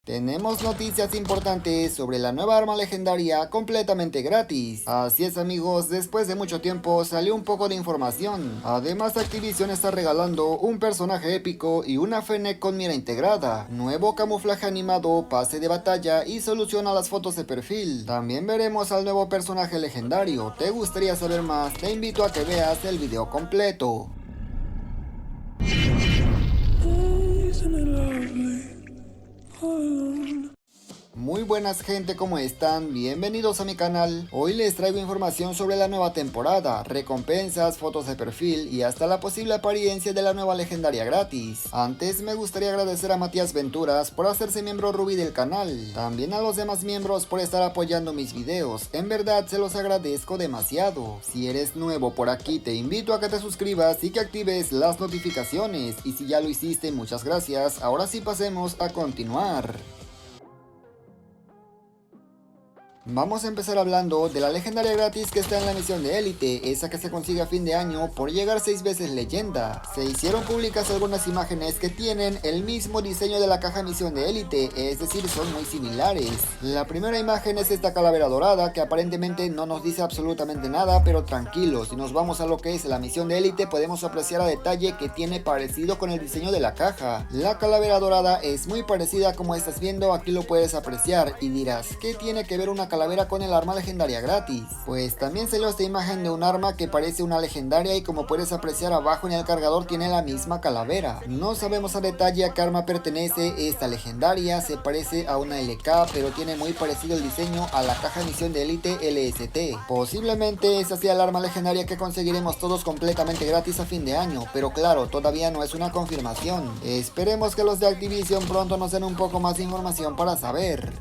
Tenemos noticias importantes sobre la nueva arma legendaria completamente gratis. Así es amigos, después de mucho tiempo salió un poco de información. Además Activision está regalando un personaje épico y una Fennec con mira integrada, nuevo camuflaje animado, pase de batalla y solución a las fotos de perfil. También veremos al nuevo personaje legendario. ¿Te gustaría saber más? Te invito a que veas el video completo. Muy buenas gente, ¿cómo están? Bienvenidos a mi canal. Hoy les traigo información sobre la nueva temporada, recompensas, fotos de perfil y hasta la posible apariencia de la nueva legendaria gratis. Antes me gustaría agradecer a Matías Venturas por hacerse miembro Ruby del canal. También a los demás miembros por estar apoyando mis videos. En verdad se los agradezco demasiado. Si eres nuevo por aquí te invito a que te suscribas y que actives las notificaciones. Y si ya lo hiciste, muchas gracias. Ahora sí pasemos a continuar. Vamos a empezar hablando de la legendaria gratis que está en la misión de élite, esa que se consigue a fin de año por llegar 6 veces leyenda. Se hicieron públicas algunas imágenes que tienen el mismo diseño de la caja misión de élite, es decir, son muy similares. La primera imagen es esta calavera dorada que aparentemente no nos dice absolutamente nada, pero tranquilos, si nos vamos a lo que es la misión de élite podemos apreciar a detalle que tiene parecido con el diseño de la caja. La calavera dorada es muy parecida como estás viendo, aquí lo puedes apreciar y dirás, ¿qué tiene que ver una calavera con el arma legendaria gratis? Pues también salió esta imagen de un arma que parece una legendaria y como puedes apreciar abajo en el cargador tiene la misma calavera. No sabemos a detalle a qué arma pertenece esta legendaria, se parece a una LK pero tiene muy parecido el diseño a la caja misión de élite LST. Posiblemente esa sea el arma legendaria que conseguiremos todos completamente gratis a fin de año, pero claro, todavía no es una confirmación. Esperemos que los de Activision pronto nos den un poco más de información para saber.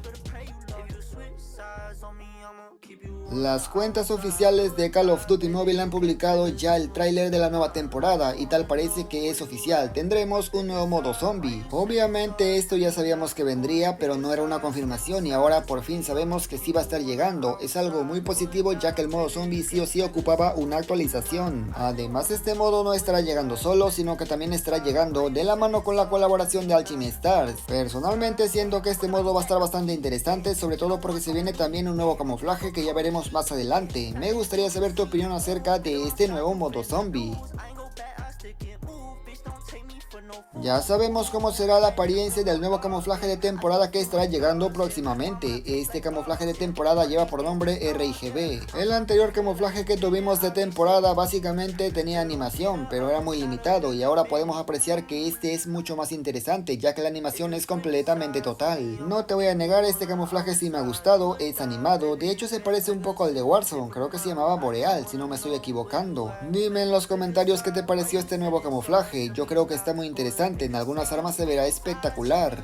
Las cuentas oficiales de Call of Duty Mobile han publicado ya el tráiler de la nueva temporada y tal parece que es oficial, tendremos un nuevo modo zombie. Obviamente esto ya sabíamos que vendría, pero no era una confirmación y ahora por fin sabemos que sí va a estar llegando. Es algo muy positivo ya que el modo zombie sí o sí ocupaba una actualización. Además este modo no estará llegando solo, sino que también estará llegando de la mano con la colaboración de Alchemy Stars. Personalmente siento que este modo va a estar bastante interesante, sobre todo porque se viene también un nuevo camuflaje que ya veremos más adelante. Me gustaría saber tu opinión acerca de este nuevo modo zombie. Ya sabemos cómo será la apariencia del nuevo camuflaje de temporada que estará llegando próximamente. Este camuflaje de temporada lleva por nombre RIGB. El anterior camuflaje que tuvimos de temporada básicamente tenía animación, pero era muy limitado y ahora podemos apreciar que este es mucho más interesante ya que la animación es completamente total. No te voy a negar, este camuflaje sí me ha gustado, es animado, de hecho se parece un poco al de Warzone, creo que se llamaba Boreal si no me estoy equivocando. Dime en los comentarios qué te pareció este nuevo camuflaje, yo creo que está muy interesante. En algunas armas se verá espectacular.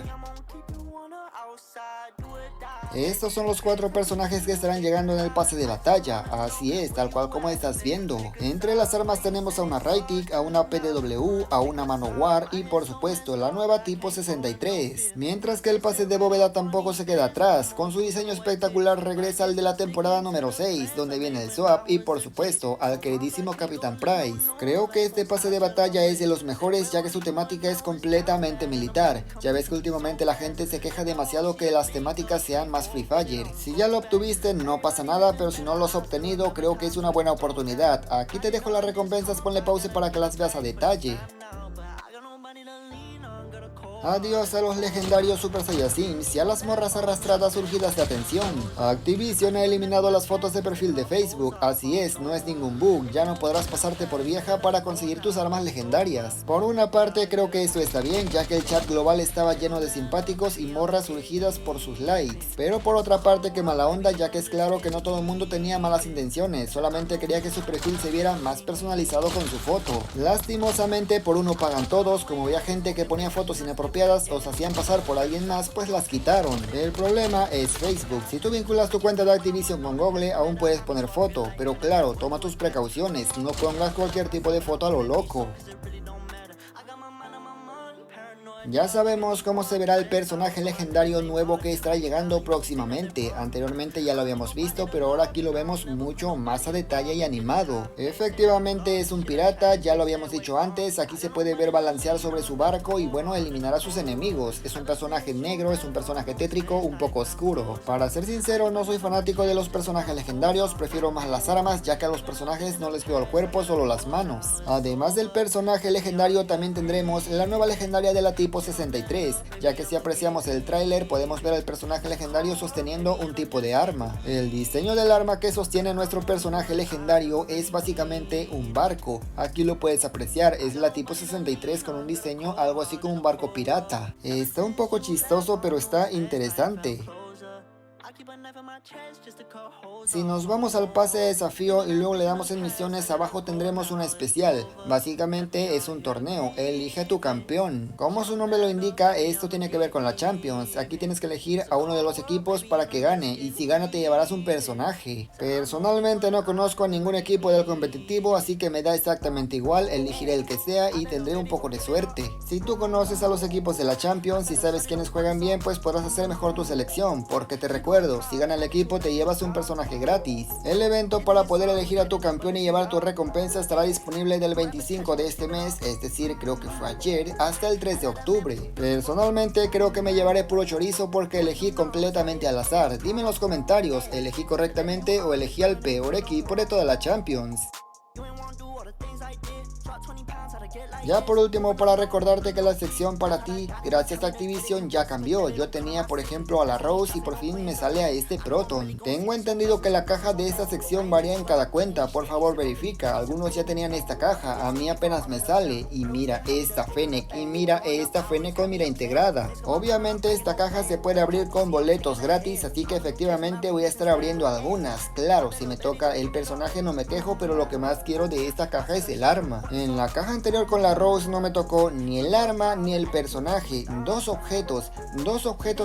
Estos son los 4 personajes que estarán llegando en el pase de batalla, así es, tal cual como estás viendo. Entre las armas tenemos a una Raytic, a una PDW, a una Manowar y por supuesto la nueva tipo 63. Mientras que el pase de bóveda tampoco se queda atrás, con su diseño espectacular regresa al de la temporada número 6, donde viene el swap y por supuesto al queridísimo Capitán Price. Creo que este pase de batalla es de los mejores ya que su temática es completamente militar. Ya ves que últimamente la gente se queja demasiado que las temáticas sean más Free Fire. Si ya lo obtuviste no pasa nada, pero si no lo has obtenido creo que es una buena oportunidad. Aquí te dejo las recompensas, ponle pause para que las veas a detalle. Adiós a los legendarios Super Saiyajins y a las morras arrastradas surgidas de atención. Activision ha eliminado las fotos de perfil de Facebook, así es, no es ningún bug, ya no podrás pasarte por vieja para conseguir tus armas legendarias. Por una parte creo que esto está bien, ya que el chat global estaba lleno de simpáticos y morras surgidas por sus likes. Pero por otra parte que mala onda, ya que es claro que no todo el mundo tenía malas intenciones, solamente quería que su perfil se viera más personalizado con su foto. Lastimosamente por uno pagan todos, como había gente que ponía fotos inapropiadas o se hacían pasar por alguien más, pues las quitaron. El problema es Facebook. Si tú vinculas tu cuenta de Activision con Google aún puedes poner foto, pero claro, toma tus precauciones, no pongas cualquier tipo de foto a lo loco. Ya sabemos cómo se verá el personaje legendario nuevo que estará llegando próximamente. Anteriormente ya lo habíamos visto, pero ahora aquí lo vemos mucho más a detalle y animado. Efectivamente es un pirata, ya lo habíamos dicho antes, aquí se puede ver balancear sobre su barco y bueno, eliminar a sus enemigos. Es un personaje negro, es un personaje tétrico, un poco oscuro. Para ser sincero, no soy fanático de los personajes legendarios, prefiero más las armas, ya que a los personajes no les veo el cuerpo, solo las manos. Además del personaje legendario, también tendremos la nueva legendaria de la tipo 63, ya que si apreciamos el tráiler podemos ver al personaje legendario sosteniendo un tipo de arma. El diseño del arma que sostiene nuestro personaje legendario es básicamente un barco. Aquí lo puedes apreciar, es la tipo 63 con un diseño algo así como un barco pirata. Está un poco chistoso, pero está interesante. Si nos vamos al pase de desafío y luego le damos en misiones, abajo tendremos una especial. Básicamente es un torneo, elige a tu campeón. Como su nombre lo indica, esto tiene que ver con la Champions. Aquí tienes que elegir a uno de los equipos para que gane, y si gana te llevarás un personaje. Personalmente no conozco a ningún equipo del competitivo, así que me da exactamente igual, elegiré el que sea y tendré un poco de suerte. Si tú conoces a los equipos de la Champions y sabes quiénes juegan bien, pues podrás hacer mejor tu selección, porque te recuerdo, si gana el equipo te llevas un personaje gratis. El evento para poder elegir a tu campeón y llevar tu recompensa estará disponible del 25 de este mes, es decir, creo que fue ayer, hasta el 3 de octubre. Personalmente creo que me llevaré puro chorizo porque elegí completamente al azar. Dime en los comentarios, ¿elegí correctamente o elegí al peor equipo de toda la Champions? Ya por último, para recordarte que la sección para ti, gracias a Activision, ya cambió. Yo tenía por ejemplo a la Rose y por fin me sale a este Proton. Tengo entendido que la caja de esta sección varía en cada cuenta, por favor verifica. Algunos ya tenían esta caja, a mí apenas me sale. Y mira esta Fennec, y mira esta Fennec con mira integrada. Obviamente esta caja se puede abrir con boletos gratis, así que efectivamente voy a estar abriendo algunas. Claro, si me toca el personaje no me quejo, pero lo que más quiero de esta caja es el arma. En la caja anterior con la Rose no me tocó ni el arma ni el personaje, dos objetos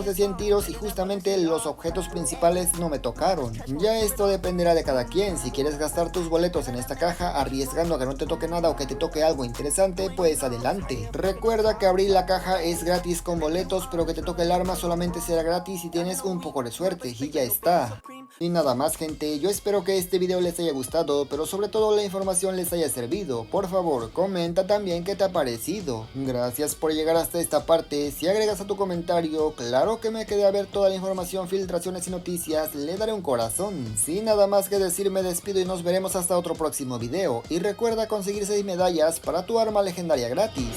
de 100 tiros y justamente los objetos principales no me tocaron. Ya esto dependerá de cada quien, si quieres gastar tus boletos en esta caja arriesgando a que no te toque nada o que te toque algo interesante, pues adelante. Recuerda que abrir la caja es gratis con boletos, pero que te toque el arma solamente será gratis si tienes un poco de suerte y ya está. Y nada más gente, yo espero que este video les haya gustado, pero sobre todo la información les haya servido. Por favor, comenta también qué te ha parecido. Gracias por llegar hasta esta parte. Si agregas a tu comentario, claro que me quedé a ver toda la información, filtraciones y noticias, le daré un corazón. Sin nada más que decir, me despido y nos veremos hasta otro próximo video. Y recuerda conseguir 6 medallas para tu arma legendaria gratis.